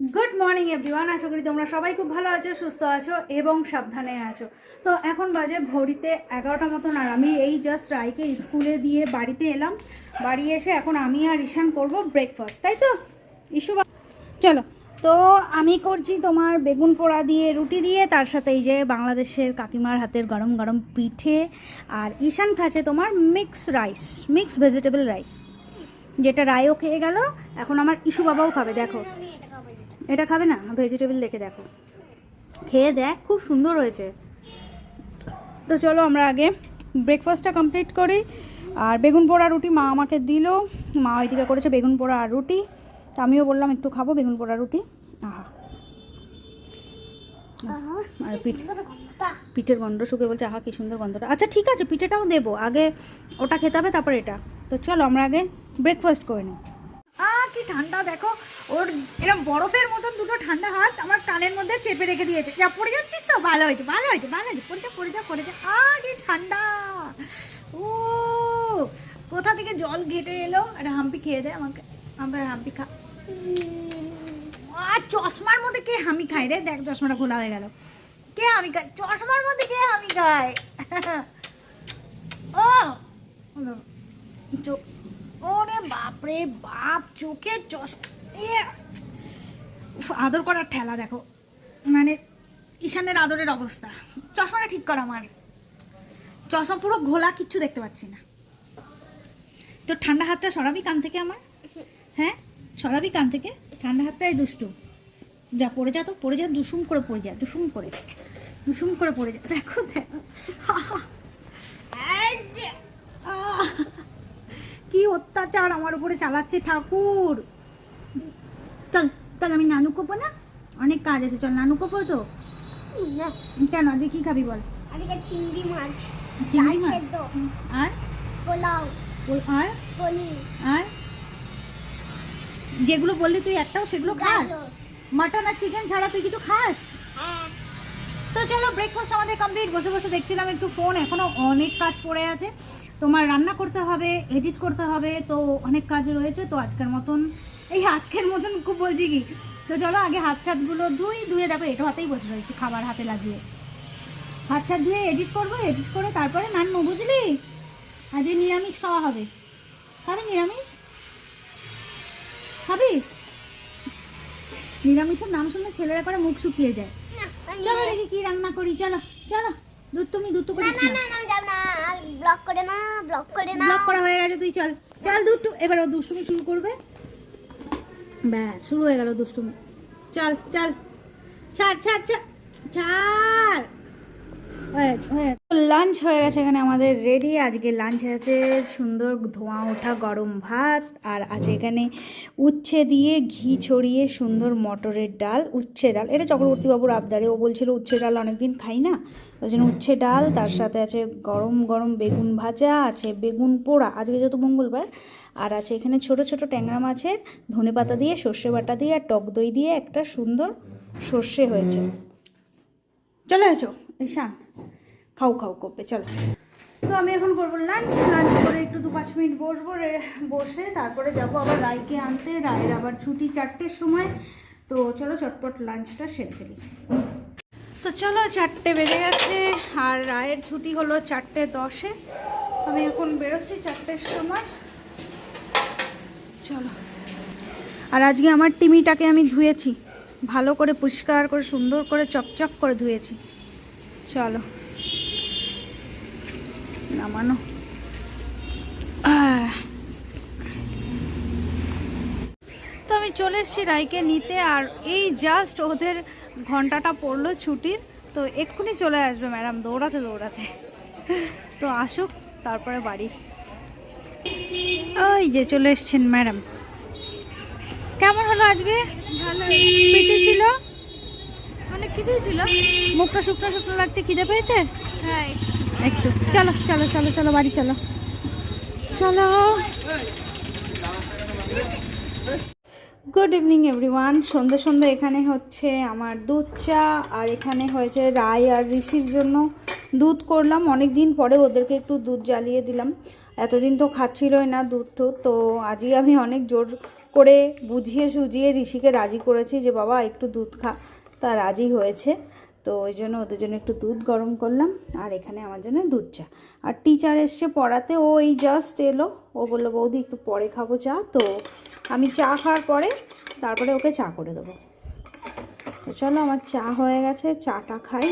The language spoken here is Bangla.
গুড মর্নিং এভরিওয়ান, আশা করি তোমরা সবাই খুব ভালো আছো, সুস্থ আছো এবং সাবধানে আছো। তো এখন বাজে ঘড়িতে 11টা মতন, আর আমি এই জাস্ট রাইকে স্কুলে দিয়ে বাড়িতে এলাম। বাড়ি এসে এখন আমি আর ঈশান করব ব্রেকফাস্ট, তাই তো ইস্যু? চলো, তো আমি করছি তোমার বেগুন পোড়া দিয়ে রুটি দিয়ে, তার সাথে এই যে বাংলাদেশের কাকিমার হাতের গরম গরম পিঠে, আর ঈশান খাচ্ছে তোমার mix rice, mix vegetable rice, যেটা রায়ও খেয়ে গেল। এখন আমার ইস্যু বাবাও খাবে। দেখো, এটা খাবে না, ভেজিটেবল দেখে দেখো, খেয়ে দেখ, খুব সুন্দর হয়েছে। তো চলো আমরা আগে ব্রেকফাস্টটা কমপ্লিট করি। আর বেগুন পোড়া রুটি মা আমাকে দিল, মা ওইদিকে করেছে বেগুন পোড়া আর রুটি, তো আমিও বললাম একটু খাবো বেগুন পোড়া রুটি। আহা, আর পিঠের গন্ধ শুকে বলছে আহা কি সুন্দর গন্ধটা। আচ্ছা ঠিক আছে, পিঠেটাও দেবো, আগে ওটা খেতে হবে তারপর এটা। তো চলো আমরা আগে ব্রেকফাস্ট করে নিই। কি ঠান্ডা দেখো, ওর এরকম বরফের মতন দুটো ঠান্ডা হাত আমার কানের মধ্যে চেপে রেখে দিয়েছে। যা পড়ে যাচ্ছিস তো, ভালো হয়েছে ভালো হয়েছে ভালো হয়েছে, পড়ে যা। কি ঠান্ডা! ও কোথা থেকে জল ঘেটে এলো। একটা হাম্পি খেয়ে দেয় আমাকে, আমার হাম্পি খা। আর চশমার মধ্যে কে হামি খায় রে? দেখ চশমাটা খোলা হয়ে গেল। কে হামি খায় চশমার মধ্যে? কে হামি খায়? ও ওরে বাপরে বাপ, চোখে আদর করার ঠেলা দেখো, মানে ঈশানের আদরের অবস্থা। চশমাটা ঠিক কর, আমার চশমা পুরো ঘোলা, কিচ্ছু দেখতে পাচ্ছি না। তো ঠান্ডা হাতটা সরাবি কান থেকে আমার, হ্যাঁ সরাবি কান থেকে, ঠান্ডা হাতটাই দুষ্টু। যা পড়ে যা, তো পড়ে যা, দুসুম করে পড়ে যা, দুসুম করে পড়ে যা। দেখো দেখো কি অত্যাচার আমার উপরে চালাচ্ছে ঠাকুর। চল চল, আমি নানু কোপো না, অনেক কাজ আছে, চল নানু কোপো। তো কেন, আজকে কি খাবি বল? আজকে চিংড়ি মাছ আর পোলাও আর পনির। আর যেগুলো বললি তুই একটাও সেগুলো খাস? মাটন আর চিকেন ছাড়া তুই কিছু খাস? হ্যাঁ। তো চলো ব্রেকফাস্ট আমাদের কমপ্লিট। বসে বসে দেখছিলাম একটু ফোন, এখনো অনেক কাজ পড়ে আছে। তোমার রান্না করতে হবে, এডিট করতে হবে, তো অনেক কাজ রয়েছে। তো আজকের মতন খুব বলছি কি, তো চলো আগে হাত টাতগুলো ধুয়ে দেখো এটো হাতেই বসে রয়েছি, খাবার হাতে লাগিয়ে হাত টাত ধুয়ে এডিট করবো, এডিট করে তারপরে নানু, বুঝলি? আজকে নিরামিষ খাওয়া হবে। খাবি নিরামিষ? খাবি? নিরামিষের নাম শুনলে ছেলেরা করে মুখ শুকিয়ে যায়। চলো দেখি কি রান্না করি, চলো চলো। দুধ করিস না, ব্লক করা হয়ে গেছে, তুই চল চল দুধ। এবার ও দুষ্টুমি শুরু করবে, ব্যাস শুরু হয়ে গেল দুষ্টুমি। চল চল, ছাড় ছাড় ছাড় ছাড়। লাঞ্চ হয়ে গেছে এখানে আমাদের রেডি। আজকে লাঞ্চ আছে সুন্দর ধোঁয়া ওঠা গরম ভাত, আর আছে এখানে উচ্ছে দিয়ে ঘি ছড়িয়ে সুন্দর মটরের ডাল, উচ্ছে ডাল। এটা চক্রবর্তীবাবুর আবদারে, ও বলছিল উচ্ছে ডাল অনেকদিন খাই না, ওই জন্য উচ্ছে ডাল। তার সাথে আছে গরম গরম বেগুন ভাজা, আছে বেগুন পোড়া আজকে যেহেতু মঙ্গলবার, আর আছে এখানে ছোট ছোট ট্যাংরা মাছের ধনেপাতা দিয়ে, সর্ষে বাটা দিয়ে, আর টক দই দিয়ে একটা সুন্দর সর্ষে হয়েছে। চলে এসো ঈশান, খাও করবে, চলো। তো আমি এখন করবো লাঞ্চ করে একটু 2-5 মিনিট বসবো, বসে তারপরে যাব আবার রায়কে আনতে। রায়ের আবার ছুটি 4টের সময়। তো চলো চটপট লাঞ্চটা সেরে ফেলি। তো চলো 4টে বেজে গেছে, আর রায়ের ছুটি হলো 4:10-এ। আমি এখন বেরোচ্ছি 4টের সময়। চলো। আর আজকে আমার টিমিটাকে আমি ধুয়েছি ভালো করে, পরিষ্কার করে সুন্দর করে চকচক করে ধুয়েছি। চলো নামানো। তো আমি চলে এসেছি রাইকে নিতে, আর এই জাস্ট ওদের ঘন্টাটা পড়লো ছুটির, তো এক্ষুনি চলে আসবে ম্যাডাম দৌড়াতে। তো আসুক তারপরে বাড়ি। ওই যে চলে এসছেন ম্যাডাম। কেমন হলো আজকে? ভালো, পিটি ছিল, অনেক কিছুই ছিল। মুখটা শুকনো লাগছে, খিদে পেয়েছে হ্যাঁ একটু। চলো চলো চলো চলো বাড়ি চলো চলো। Good evening everyone. সন্ধ্যে এখানে হচ্ছে আমার দুধ চা, আর এখানে হয়েছে রায় আর ঋষির জন্য দুধ করলাম। অনেক দিন পরে ওদেরকে একটু দুধ জ্বালিয়ে দিলাম, এতদিন তো খাচ্ছিলই না দুধ টুধ। তো আজই আমি অনেক জোর করে বুঝিয়ে সুঝিয়ে ঋষিকে রাজি করেছি যে বাবা একটু দুধ খা, তা রাজি হয়েছে। তো ওই জন্য ওদের জন্য একটু দুধ গরম করলাম, আর এখানে আমার জন্য দুধ চা। আর টিচার এসছে পড়াতে, ও এই জাস্ট এলো, ও বললো বৌদি একটু পরে খাবো চা, তো আমি চা খাওয়ার পরে তারপরে ওকে চা করে দেবো। তো চলো, আমার চা হয়ে গেছে, চাটা খাই।